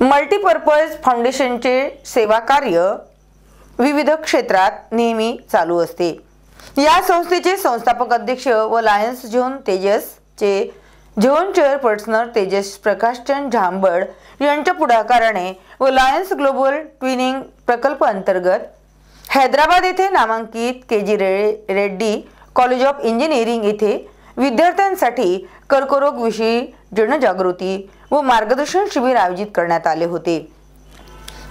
Multipurpose फाउंडेशनचे सेवा कार्य विविध क्षेत्रात नेहमी चालू असते। या संस्थेचे संस्थापक अध्यक्ष व लायन्स झोन तेजसचे झोन चेअरपर्सन तेजस प्रकाशचंद झांबड यांच्या पुढाकाराने व लायन्स ग्लोबल ट्विनिंग प्रकल्प अंतर्गत हैदराबाद येथे नामांकित K G. Reddy college of engineering येथे विद्यार्थ्यांसाठी कर्करोग विषयी जनजागृती व मार्गदर्शन शिबिर आयोजित करण्यात आले होते।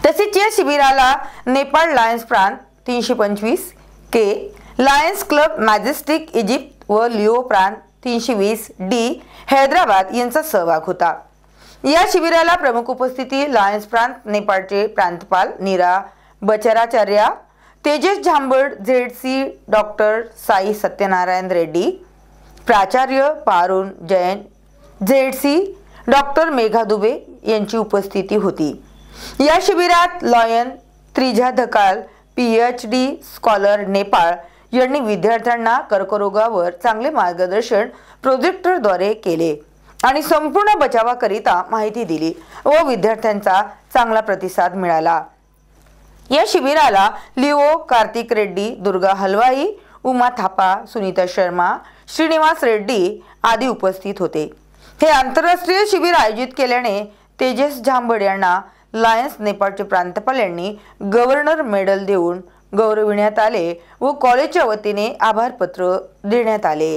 तसेच या शिबिराला नेपाळ लायन्स प्रांत 325 के, लायन्स क्लब मॅजेस्टिक इजिप्त व लिओ प्रांत 320 डी हैदराबाद यांचा सहभाग होता। या शिबिराला प्रमुख उपस्थिती लायन्स प्रांत नेपाळचे प्रांतपाल नीरा बचाराचार्य, तेजस झांबड झेडसी, डॉक्टर साई सत्यनारायण रेड्डी, प्राचार्य पारुण जैन झेडसी, डॉक्टर मेघा दुबे यांची उपस्थिती होती। या शिबिरात lion त्रिजा Dhakal PhD scholar Nepal यांनी विद्यार्थ्यांना कर्करोगावर चांगले मार्गदर्शन प्रोजेक्टरद्वारे केले आणि संपूर्ण बचावाकरिता माहिती दिली व विद्यार्थ्यांचा चांगला प्रतिसाद मिळाला। या शिबिराला लिओ कार्तिक रेड्डी, दुर्गा हलवाई, उमा थापा, सुनीता शर्मा, श्रीनिवास रेड्डी आदी उपस्थित होते। हे आंतरराष्ट्रीय शिबिर आयोजित केल्याने तेजस झांबड यांना लायन्स नेपाळचे प्रांतपाल यांनी गव्हर्नर मेडल देऊन गौरविण्यात आले व कॉलेजच्या वतीने आभार पत्र देण्यात आले।